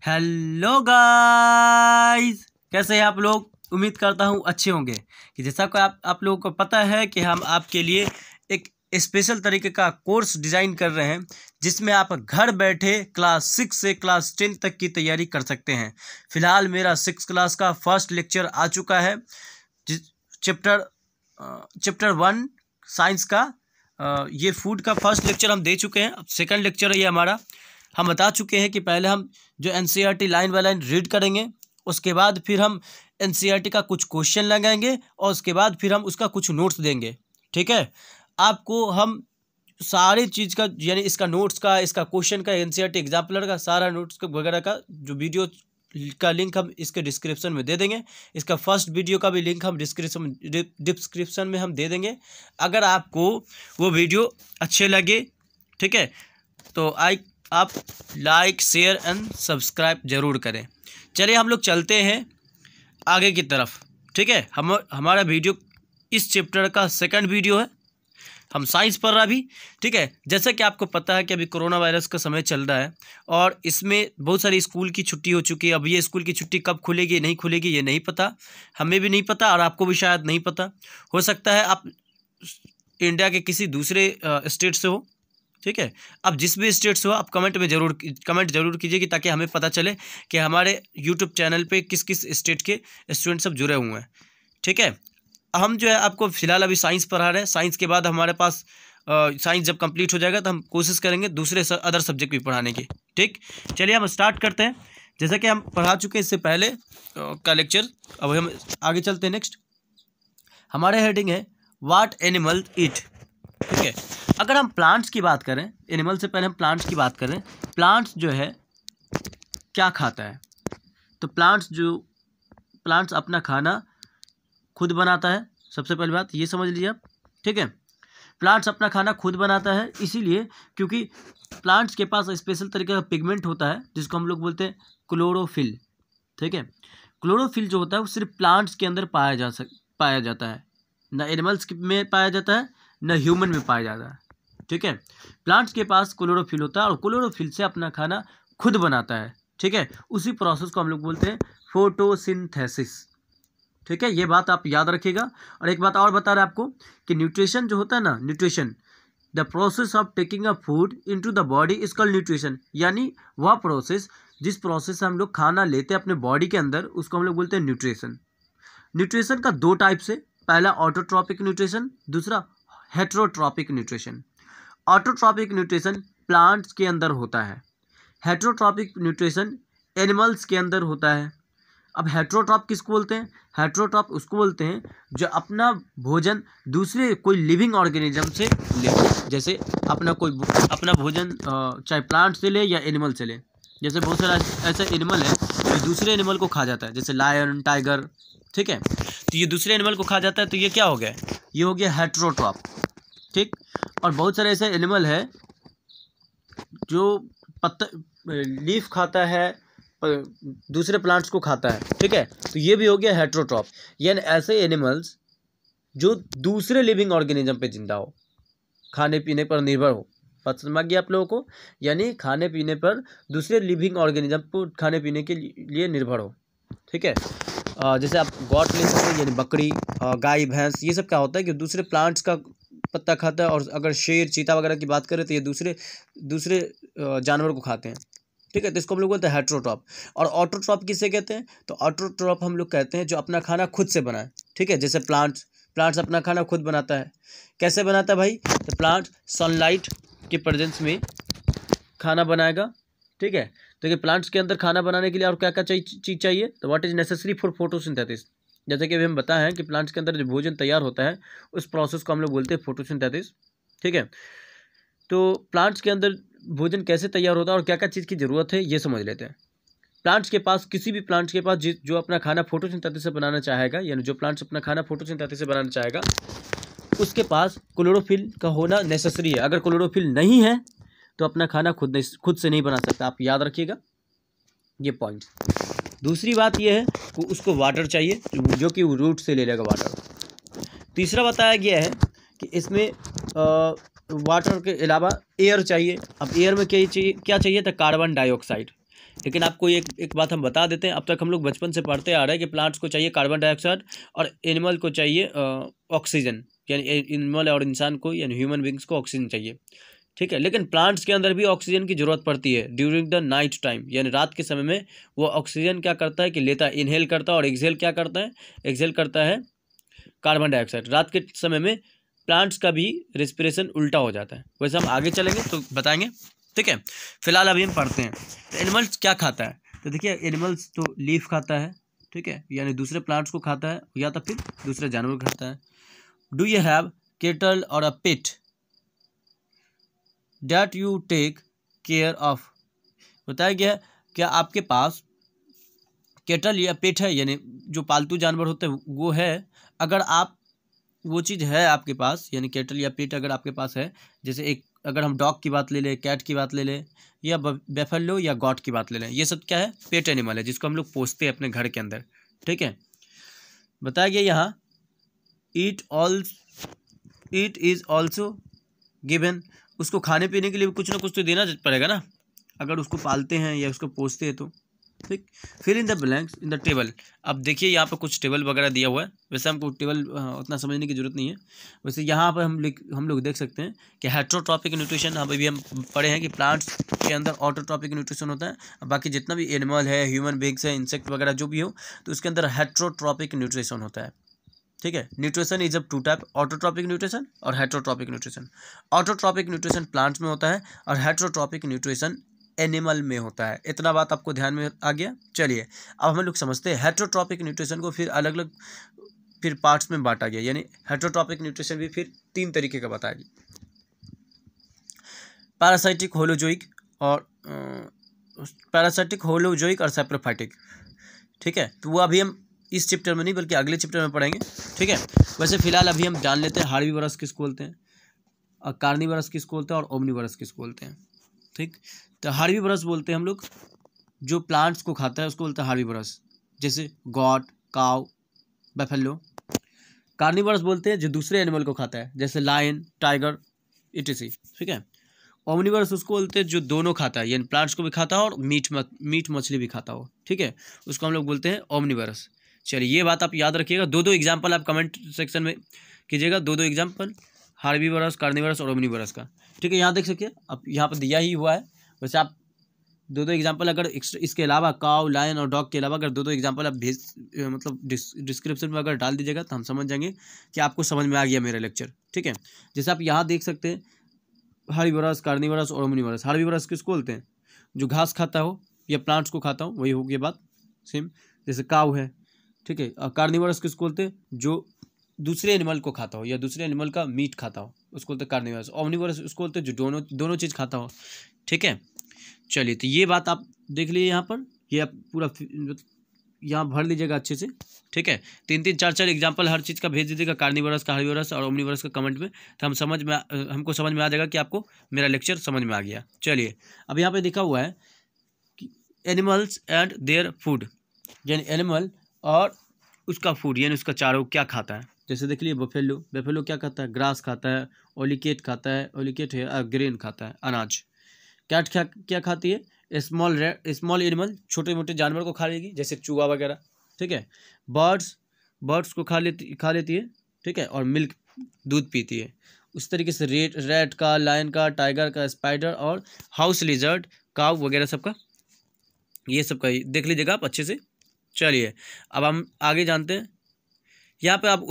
Hello guys, कैसे हैं आप लोग। उम्मीद करता हूँ अच्छे होंगे। कि जैसा कि आप लोगों को पता है कि हम आपके लिए एक स्पेशल तरीके का कोर्स डिज़ाइन कर रहे हैं, जिसमें आप घर बैठे क्लास 6 से क्लास 10 तक की तैयारी कर सकते हैं। फ़िलहाल मेरा 6 क्लास का फर्स्ट लेक्चर आ चुका है, चैप्टर 1 साइंस का। ये फूड का फर्स्ट लेक्चर हम दे चुके हैं। अब सेकंड लेक्चर है ये हमारा। हम बता चुके हैं कि पहले हम जो NCERT line by line read करेंगे, उसके बाद फिर हम एनसीईआरटी का कुछ क्वेश्चन लगाएंगे और उसके बाद फिर हम उसका कुछ नोट्स देंगे। ठीक है, आपको हम सारी चीज़ का यानी इसका नोट्स का, इसका क्वेश्चन का, एनसीईआरटी एग्जाम्पलर का सारा नोट्स का वगैरह का जो वीडियो का लिंक हम इसके डिस्क्रिप्शन में दे देंगे। इसका फर्स्ट वीडियो का भी लिंक हम डिस्क्रिप्शन में हम दे देंगे। अगर आपको वो वीडियो अच्छे लगे, ठीक है, तो आप लाइक, शेयर एंड सब्सक्राइब ज़रूर करें। चलिए हम लोग चलते हैं आगे की तरफ। ठीक है, हमारा वीडियो इस चैप्टर का सेकंड वीडियो है। हम साइंस पढ़ रहा भी। ठीक है, जैसा कि आपको पता है कि अभी कोरोना वायरस का समय चल रहा है और इसमें बहुत सारी स्कूल की छुट्टी हो चुकी है। अब ये स्कूल की छुट्टी कब खुलेगी नहीं खुलेगी ये नहीं पता, हमें भी नहीं पता और आपको भी शायद नहीं पता। हो सकता है आप इंडिया के किसी दूसरे स्टेट से हो। ठीक है, अब जिस भी स्टेट से हो आप कमेंट जरूर कीजिए कि ताकि हमें पता चले कि हमारे यूट्यूब चैनल पे किस किस स्टेट के स्टूडेंट सब जुड़े हुए हैं। ठीक है, हम जो है आपको फ़िलहाल अभी साइंस पढ़ा रहे हैं। साइंस के बाद हमारे पास साइंस जब कंप्लीट हो जाएगा तो हम कोशिश करेंगे दूसरे अदर सब्जेक्ट भी पढ़ाने की। ठीक, चलिए हम स्टार्ट करते हैं। जैसा कि हम पढ़ा चुके हैं इससे पहले का लेक्चर, अब हम आगे चलते हैं। नेक्स्ट हमारे हेडिंग है व्हाट एनिमल ईट। ठीक है, अगर हम प्लांट्स की बात करें, एनिमल से पहले हम प्लांट्स की बात करें। प्लांट्स जो है क्या खाता है, तो प्लांट्स अपना खाना खुद बनाता है। सबसे पहली बात ये समझ लीजिए आप। ठीक है, प्लांट्स अपना खाना खुद बनाता है, इसीलिए क्योंकि प्लांट्स के पास स्पेशल तरीके का पिगमेंट होता है जिसको हम लोग बोलते हैं क्लोरोफिल। ठीक है, क्लोरोफिल जो होता है वो सिर्फ प्लांट्स के अंदर पाया जाता है, न एनिमल्स में पाया जाता है न ह्यूमन में पाया जाता है। ठीक है, प्लांट्स के पास क्लोरोफिल होता है और क्लोरोफिल से अपना खाना खुद बनाता है। ठीक है, उसी प्रोसेस को हम लोग बोलते हैं फोटोसिंथेसिस। ठीक है, ये बात आप याद रखिएगा। और एक बात और बता रहे आपको कि न्यूट्रिशन जो होता है ना, nutrition the process of taking a food into the body is called nutrition. यानी वह प्रोसेस जिस प्रोसेस से हम लोग खाना लेते हैं अपने बॉडी के अंदर, उसको हम लोग बोलते हैं न्यूट्रिशन। न्यूट्रिशन का दो टाइप से, पहला ऑटोट्रॉपिक न्यूट्रिशन, दूसरा heterotrophic nutrition. Autotrophic nutrition plants के अंदर होता है, हेट्रोट्रॉपिक न्यूट्रिशन एनिमल्स के अंदर होता है। अब हेट्रोट्रॉप किसको बोलते हैं? हेट्रोट्रॉप उसको बोलते हैं जो अपना भोजन दूसरे कोई लिविंग ऑर्गेनिज्म से ले, जैसे अपना भोजन चाहे प्लांट से ले या एनिमल से ले। जैसे बहुत सारा ऐसा एनिमल है जो दूसरे एनिमल को खा जाता है, जैसे लायन, टाइगर। ठीक है, तो ये दूसरे एनिमल को खा जाता है, तो ये क्या हो गया? ये हो गया हेट्रोट्रॉप। ठीक, और बहुत सारे ऐसे एनिमल है जो पत्ता लीफ खाता है, दूसरे प्लांट्स को खाता है। ठीक है, तो ये भी हो गया हेट्रोट्रॉप, यानी ऐसे एनिमल्स जो दूसरे लिविंग ऑर्गेनिज्म पे जिंदा हो, खाने पीने पर निर्भर हो। बात समझ गया आप लोगों को? यानी खाने पीने पर दूसरे लिविंग ऑर्गेनिज्म को खाने पीने के लिए निर्भर हो। ठीक है, जैसे आप गॉट ले सकते हैं, यानी बकरी, गाय, भैंस, ये सब क्या होता है कि दूसरे प्लांट्स का पत्ता खाता है। और अगर शेर, चीता वगैरह की बात करें तो ये दूसरे जानवर को खाते हैं। ठीक है, तो इसको हम लोग बोलते हैं हेट्रोट्रॉप। और ऑटोट्रॉप किसे कहते हैं? तो ऑटोट्रॉप हम लोग कहते हैं जो अपना खाना खुद से बनाए। ठीक है, जैसे प्लांट्स अपना खाना खुद बनाता है। कैसे बनाता है भाई? तो प्लांट सनलाइट के प्रेजेंस में खाना बनाएगा। ठीक है, तो ये प्लांट्स के अंदर खाना बनाने के लिए और क्या क्या चीज़ चाहिए? तो what is necessary for photosynthesis. जैसे कि अभी हम बताए हैं कि प्लांट्स के अंदर जो भोजन तैयार होता है उस प्रोसेस को हम लोग बोलते हैं फोटोसिंथेसिस। ठीक है, तो प्लांट्स के अंदर भोजन कैसे तैयार होता है और क्या क्या चीज़ की ज़रूरत है ये समझ लेते हैं। प्लांट्स के पास, किसी भी प्लांट्स के पास जो अपना खाना फोटोसिंथेसिस से बनाना चाहेगा, यानी जो प्लांट्स अपना खाना फोटोसिंथेसिस से बनाना चाहेगा, उसके पास क्लोरोफिल का होना नेसेसरी है। अगर क्लोरोफिल नहीं है तो अपना खाना खुद से नहीं बना सकता। आप याद रखिएगा ये पॉइंट। दूसरी बात ये है कि उसको वाटर चाहिए, जो कि रूट से ले लेगा वाटर। तीसरा बताया गया है कि इसमें वाटर के अलावा एयर चाहिए। अब एयर में क्या चाहिए? तो कार्बन डाइऑक्साइड। लेकिन आपको एक बात हम बता देते हैं, अब तक हम लोग बचपन से पढ़ते आ रहे हैं कि प्लांट्स को चाहिए कार्बन डाइऑक्साइड और एनिमल को चाहिए ऑक्सीजन, यानी एनिमल और इंसान को यानी ह्यूमन बींग्स को ऑक्सीजन चाहिए, ठीक है। लेकिन प्लांट्स के अंदर भी ऑक्सीजन की ज़रूरत पड़ती है ड्यूरिंग द नाइट टाइम, यानी रात के समय में वो ऑक्सीजन क्या करता है कि लेता है, इनहेल करता है, और एक्सहेल क्या करता है, एक्सहेल करता है कार्बन डाइऑक्साइड। रात के समय में प्लांट्स का भी रेस्पिरेशन उल्टा हो जाता है। वैसे हम आगे चलेंगे तो बताएंगे, ठीक है। फिलहाल अभी हम पढ़ते हैं तो एनिमल्स क्या खाता है। तो देखिए एनिमल्स तो लीफ खाता है, ठीक है, यानी दूसरे प्लांट्स को खाता है या तो फिर दूसरे जानवर को खाता है। Do you have cattle or a pet that you take care of. बताया गया क्या आपके पास केटल या पेट है, यानी जो पालतू जानवर होते हैं वो है। अगर आप वो चीज़ है आपके पास, यानी केटल या पेट अगर आपके पास है, जैसे एक अगर हम डॉग की बात ले लें, कैट की बात ले लें, या बेफेलो या गॉट की बात ले लें, ये सब क्या है, पेट एनिमल है जिसको हम लोग पोसते हैं अपने घर के अंदर, ठीक है। बताया गया यहाँ इट इज़ ऑल्सो गिवन, उसको खाने पीने के लिए कुछ ना कुछ तो देना पड़ेगा ना, अगर उसको पालते हैं या उसको पोसते हैं तो, ठीक। Fill in the blanks in the table. अब देखिए यहाँ पर कुछ टेबल वगैरह दिया हुआ है, वैसे हमको टेबल उतना समझने की जरूरत नहीं है। वैसे यहाँ पर हम लोग देख सकते हैं कि हेट्रोट्रॉपिक न्यूट्रिशन अभी हम पढ़े हैं कि प्लांट्स के अंदर ऑटोट्रॉपिक न्यूट्रिशन होता है, बाकी जितना भी एनिमल है, ह्यूमन बींग्स है, इंसेक्ट वगैरह जो भी हो, तो उसके अंदर हेट्रोट्रॉपिक न्यूट्रिशन होता है, ठीक है। Nutrition is a two type, autotrophic nutrition और heterotrophic nutrition. Autotrophic nutrition plants में होता है और हेट्रोट्रॉपिक न्यूट्रिशन एनिमल में होता है। इतना बात आपको ध्यान में आ गया। चलिए अब हम लोग समझते हैं हेट्रोट्रॉपिक न्यूट्रिशन को, फिर अलग अलग फिर पार्ट्स में बांटा गया, यानी हेट्रोट्रॉपिक न्यूट्रिशन भी फिर 3 तरीके का बताया गया, पैरासाइटिक, होलोजोइक और सैप्रोफाइटिक, ठीक है। तो वो अभी हम इस चैप्टर में नहीं बल्कि अगले चैप्टर में पढ़ेंगे, ठीक है। वैसे फिलहाल अभी हम जान लेते हैं हार्बीवोरस किसको बोलते हैं, और कार्निवोरस किसको बोलते हैं, और ओमनीवोरस किसको बोलते हैं, ठीक। तो हार्बीवोरस बोलते हैं हम लोग जो प्लांट्स को खाता है उसको बोलते हैं हार्बीवोरस, जैसे गॉट, काउ, बेफेलो। कार्निवोरस बोलते हैं जो दूसरे एनिमल को खाता है, जैसे लायन, टाइगर, इटीसी, ठीक है। ओमनीवोरस उसको बोलते हैं जो दोनों खाता है, यानी प्लांट्स को भी खाता हो और मीट मछली भी खाता हो, ठीक है, उसको हम लोग बोलते हैं ओमनीवोरस। चलिए ये बात आप याद रखिएगा, 2 एग्जाम्पल आप कमेंट सेक्शन में कीजिएगा, 2 एग्जाम्पल हार्बीवोरस, कार्निवोरस और ओमनीवोरस का, ठीक है। यहाँ देख सकिए अब यहाँ पर दिया ही हुआ है, वैसे आप 2 एग्जाम्पल अगर इसके अलावा काउ, लायन और डॉग के अलावा अगर 2 एग्जाम्पल आप मतलब डिस्क्रिप्शन में अगर डाल दीजिएगा तो हम समझ जाएंगे कि आपको समझ में आ गया मेरा लेक्चर, ठीक है। जैसे आप यहाँ देख सकते हैं हार्बीवोरस, कार्निवोरस और ओमनीवोरस। हार्बीवोरस किसको बोलते हैं, जो घास खाता हो या प्लांट्स को खाता हो, वही होगी बात सेम, जैसे काऊ है, ठीक है। और कार्निवोरस किसको बोलते हैं, जो दूसरे एनिमल को खाता हो या दूसरे एनिमल का मीट खाता हो, उसको बोलते हैं कार्निवोरस। ओमनीवोरस उसको बोलते हैं जो दोनों चीज़ खाता हो, ठीक है। चलिए तो ये बात आप देख लीजिए यहाँ पर, ये आप पूरा यहाँ भर लीजिएगा अच्छे से, ठीक है। 3-3, 4-4 एग्जाम्पल हर चीज़ का भेज दीजिएगा, कार्निवोरस का, हार्बीवोरस और ओमनीवोरस का कमेंट में, तो हमको समझ में आ जाएगा कि आपको मेरा लेक्चर समझ में आ गया। चलिए अब यहाँ पे लिखा हुआ है कि एनिमल्स एंड देयर फूड, यानी एनिमल और उसका फूड, यानी उसका चारों क्या खाता है। जैसे देख लीजिए बेफेलो क्या खाता है, ग्रास खाता है, ओलिकेट खाता है, ओलिकेट है ग्रेन खाता है, अनाज। कैट क्या खाती है, स्मॉल एनिमल, छोटे मोटे जानवर को खा लेगी, जैसे चूहा वगैरह, ठीक है। बर्ड्स को खा लेती है, ठीक है, और मिल्क, दूध पीती है। उस तरीके से रेट का, लायन का, टाइगर का, स्पाइडर और हाउस लिजर्ड, काऊ वगैरह सबका, ये सब का देख लीजिएगा आप अच्छे से। चलिए अब हम आगे जानते हैं, यहाँ पे आप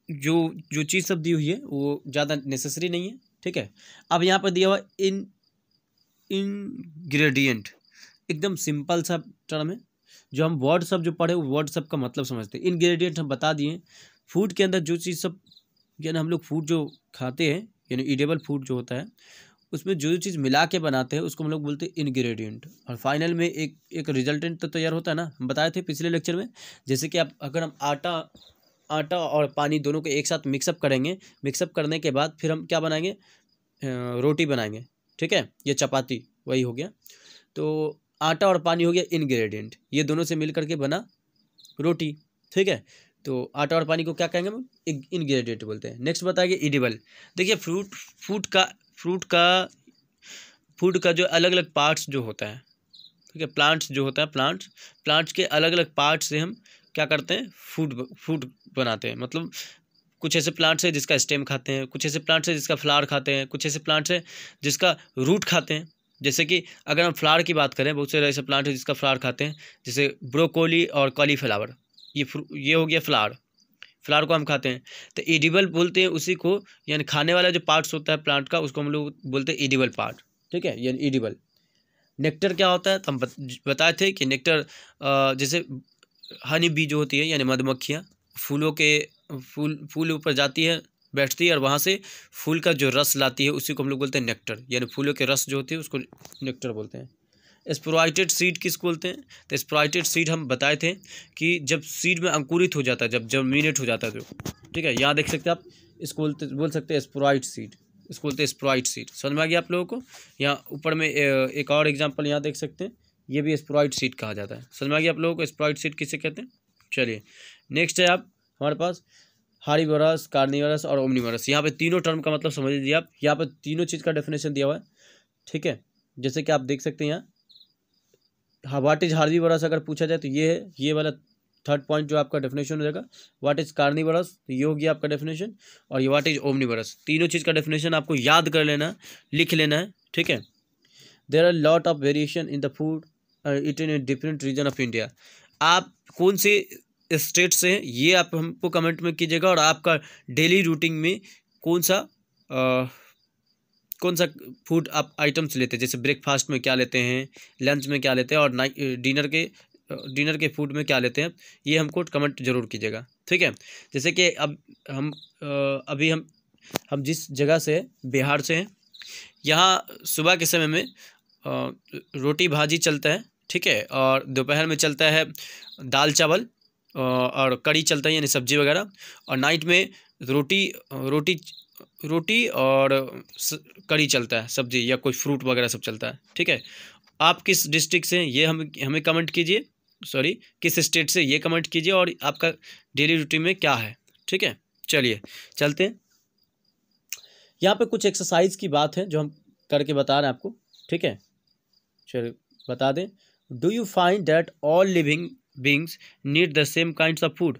जो चीज़ सब दी हुई है वो ज़्यादा नेसेसरी नहीं है, ठीक है। अब यहाँ पर दिया हुआ इंग्रेडिएंट, एकदम सिंपल सा टर्म है, जो हम वर्ड सब जो पढ़े वो वर्ड सब का मतलब समझते हैं। इंग्रेडिएंट हम बता दिए, फूड के अंदर जो चीज़ सब, यानी हम लोग फूड जो खाते हैं, यानी ईडेबल फूड जो होता है, उसमें जो चीज़ मिला के बनाते हैं उसको हम लोग बोलते हैं इंग्रेडिएंट। और फाइनल में एक रिजल्टेंट तो तैयार होता है ना, हम बताए थे पिछले लेक्चर में, जैसे कि आप अगर हम आटा और पानी दोनों को एक साथ मिक्सअप करेंगे, मिक्सअप करने के बाद फिर हम क्या बनाएंगे, रोटी बनाएंगे, ठीक है, ये चपाती वही हो गया। तो आटा और पानी हो गया इंग्रेडिएंट, ये दोनों से मिल करके बना रोटी, ठीक है। तो आटा और पानी को क्या कहेंगे हम, इंग्रेडिएंट बोलते हैं। नेक्स्ट बताएंगे एडिबल। देखिए फूड का जो अलग अलग पार्ट्स जो होता है, ठीक है। प्लांट्स जो होता है, प्लांट्स के अलग अलग पार्ट से हम क्या करते हैं, फूड बनाते हैं। मतलब कुछ ऐसे प्लांट्स हैं जिसका स्टेम खाते हैं, कुछ ऐसे प्लांट्स हैं जिसका फ्लावर खाते हैं, कुछ ऐसे प्लांट्स हैं जिसका रूट खाते हैं। जैसे कि अगर हम फ्लावर की बात करें, बहुत से ऐसे प्लांट हैं जिसका फ्लावर खाते हैं, जैसे ब्रोकोली और कॉलीफ्लावर, ये हो गया फ्लावर को हम खाते हैं। तो एडिबल बोलते हैं उसी को, यानी खाने वाला जो पार्ट्स होता है प्लांट का, उसको हम लोग बोलते हैं एडिबल पार्ट, ठीक है, यानी एडिबल। नेक्टर क्या होता है, तो हम बताए थे कि नेक्टर जैसे हनी बी जो होती है, यानी मधुमक्खियाँ फूल ऊपर जाती है, बैठती है, और वहाँ से फूल का जो रस लाती है उसी को हम लोग बोलते हैं नेक्टर, यानी फूलों के रस जो होती है उसको नेक्टर बोलते हैं। स्पोराइटेड सीड किसको बोलते हैं, तो स्पोराइटेड सीड हम बताए थे कि जब सीड में अंकुरित हो जाता है, जब जर्मिनेट हो जाता है जो, ठीक है, यहाँ देख सकते हैं आप, इसको बोल सकते हैं स्पोराइट सीड, इसको बोलते हैं स्पोराइट सीड। समझ में आ गया आप लोगों को। यहाँ ऊपर में एक और एग्जाम्पल यहाँ देख सकते हैं, ये भी स्पोराइट सीड कहा जाता है। समझ में आ गया आप लोगों को स्पोराइट सीड किसे कहते हैं। चलिए नेक्स्ट है आप हमारे पास हार्बीवोरस, कार्निवोरस और ओमनीवोरस। यहाँ पे तीनों टर्म का मतलब समझ लीजिए आप, यहाँ पे तीनों चीज़ का डेफिनेशन दिया हुआ है, ठीक है। जैसे कि आप देख सकते हैं यहाँ व्हाट इज हार्बीवोरस अगर पूछा जाए तो ये है, ये वाला थर्ड पॉइंट जो आपका डेफिनेशन हो जाएगा। व्हाट इज कार्निवोरस, तो ये हो गया आपका डेफिनेशन, और ये व्हाट इज ओमनीवोरस। तीनों चीज़ का डेफिनेशन आपको याद कर लेना है, लिख लेना है, ठीक है। There are lot of variation in the food eaten in different region of India. आप कौन से स्टेट से हैं ये आप हमको कमेंट में कीजिएगा, और आपका डेली रूटीन में कौन सा फूड आप आइटम्स लेते हैं, जैसे ब्रेकफास्ट में क्या लेते हैं, लंच में क्या लेते हैं, और डिनर के फूड में क्या लेते हैं, ये हमको कमेंट जरूर कीजिएगा, ठीक है। जैसे कि अब अभी हम जिस जगह से, बिहार से हैं, यहाँ सुबह के समय में रोटी भाजी चलता है, ठीक है, और दोपहर में चलता है दाल चावल और कड़ी चलता है, यानी सब्जी वगैरह, और नाइट में रोटी और कड़ी चलता है, सब्जी या कोई फ्रूट वगैरह सब चलता है, ठीक है। आप किस डिस्ट्रिक्ट से हैं ये हमें कमेंट कीजिए, सॉरी किस स्टेट से ये कमेंट कीजिए, और आपका डेली रूटीन में क्या है, ठीक है। चलिए चलते हैं, यहाँ पे कुछ एक्सरसाइज की बात है जो हम करके बता रहे हैं आपको, ठीक है। चलिए बता दें, do you find that all living beings need the same kinds of food.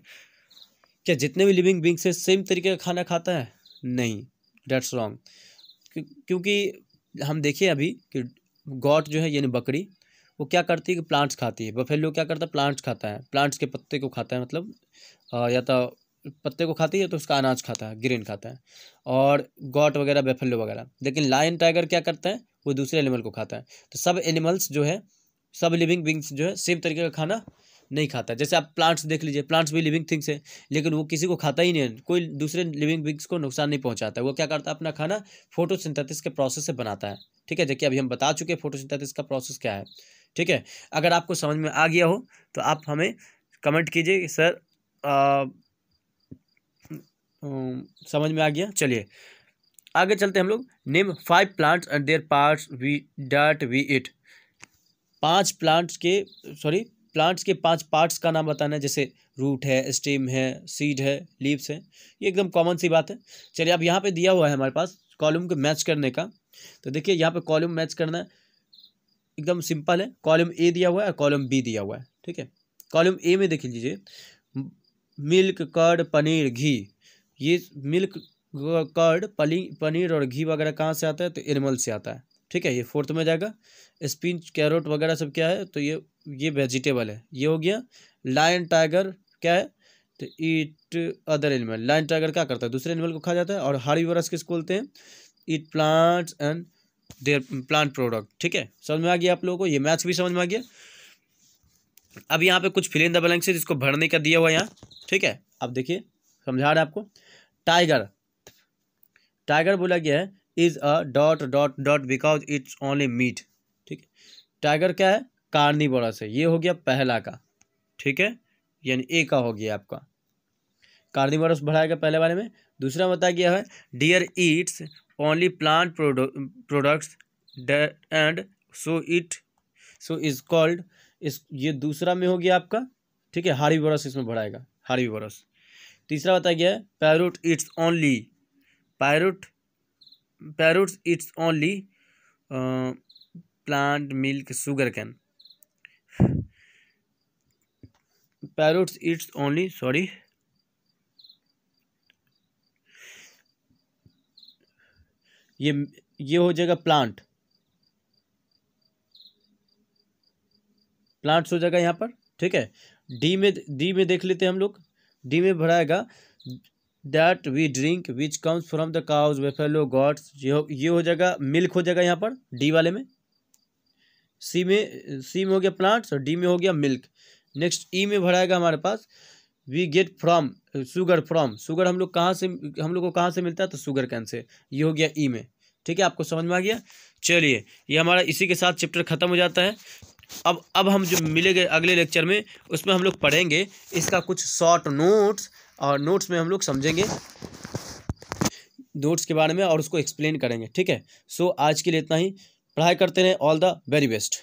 क्या जितने भी लिविंग बींग्स है सेम तरीके का खाना खाता है? नहीं, डेट्स रॉन्ग। क्योंकि हम देखें अभी कि गॉट जो है यानी बकरी, वो क्या करती है कि प्लांट्स खाती है। बफेलो क्या करता है, प्लांट्स खाता है, प्लांट्स के पत्ते को खाता है, मतलब या तो पत्ते को खाती है तो उसका अनाज खाता है, ग्रीन खाता है, और गॉट वगैरह बफेलो वगैरह। लेकिन लायन टाइगर क्या करता है, वो दूसरे एनिमल को खाता है। तो सब एनिमल्स जो है, सब लिविंग बींग्स जो है सेम तरीके का खाना नहीं खाता। जैसे आप प्लांट्स देख लीजिए, प्लांट्स भी लिविंग थिंग्स है, लेकिन वो किसी को खाता ही नहीं है, कोई दूसरे लिविंग बींग्स को नुकसान नहीं पहुंचाता है। वो क्या करता है, अपना खाना फोटोसिंथेसिस के प्रोसेस से बनाता है, ठीक है। जबकि अभी हम बता चुके हैं फोटोसिंथेसिस का प्रोसेस क्या है, ठीक है। अगर आपको समझ में आ गया हो तो आप हमें कमेंट कीजिए सर समझ में आ गया। चलिए आगे चलते हम लोग। Name 5 plants and their parts we eat. Plants के 5 पार्ट्स का नाम बताना है, जैसे रूट है, स्टेम है, सीड है, लीव्स है। ये एकदम कॉमन सी बात है। चलिए अब यहाँ पे दिया हुआ है हमारे पास कॉलम को मैच करने का। तो देखिए यहाँ पे कॉलम मैच करना है, एकदम सिंपल है। कॉलम ए दिया हुआ है, कॉलम बी दिया हुआ है, ठीक है। कॉलम ए में देख लीजिए, मिल्क, कर्ड, पनीर, घी। ये मिल्क, कर्ड, पनीर और घी वगैरह कहाँ से आता है, तो एनिमल से आता है, ठीक है। ये 4th में जाएगा। स्पिंच, कैरोट वगैरह सब क्या है, तो ये वेजिटेबल है, ये हो गया। लायन टाइगर क्या है, तो eat other animal. Lion tiger क्या करता है, दूसरे एनिमल को खा जाता है। और हार्बीवोरस किसको बोलते हैं, ईट plants and there plant product, ठीक है। समझ में आ गया आप लोगों को, ये मैथ्स भी समझ में आ गया। अब यहाँ पे कुछ फिल इन द ब्लैंक्स है जिसको भरने का दिया हुआ है यहाँ, ठीक है। अब देखिए समझा रहे आपको। टाइगर बोला गया है is a dot dot dot because it's only meat, ठीक है। टाइगर क्या है, कार्निवोरस है, ये हो गया पहला का, ठीक है, यानी ए का हो गया आपका। कार्निवोरस बढ़ाएगा पहले वाले में। दूसरा बताया गया है deer eats only plant products and so is called, ये दूसरा में हो गया आपका, ठीक है। हार्बीवोरस इसमें बढ़ाएगा, हार्बीवोरस। तीसरा बताया गया है parrot Yeats only plant milk sugar cane, parrots Yeats only, sorry, ये हो जाएगा प्लांट्स हो जाएगा यहाँ पर, ठीक है। डी में देख लेते हैं हम लोग। डी में भराएगा that we drink which comes from the cows buffalo goats, ये हो जाएगा मिल्क हो जाएगा यहाँ पर डी वाले में। सी में हो गया प्लांट्स और डी में हो गया मिल्क। नेक्स्ट ई में भराएगा हमारे पास we get from sugar, sugar हम लोग को कहाँ से मिलता है, तो शुगर कैन से, ये हो गया ई में। ठीक है, आपको समझ में आ गया। चलिए, ये हमारा इसी के साथ चैप्टर ख़त्म हो जाता है। अब हम जो मिलेंगे अगले लेक्चर में, उसमें हम लोग पढ़ेंगे इसका कुछ शॉर्ट नोट्स, और नोट्स में हम लोग समझेंगे नोट्स के बारे में और उसको एक्सप्लेन करेंगे। ठीक है, सो आज के लिए इतना ही। पढ़ाई करते रहें। All the very best.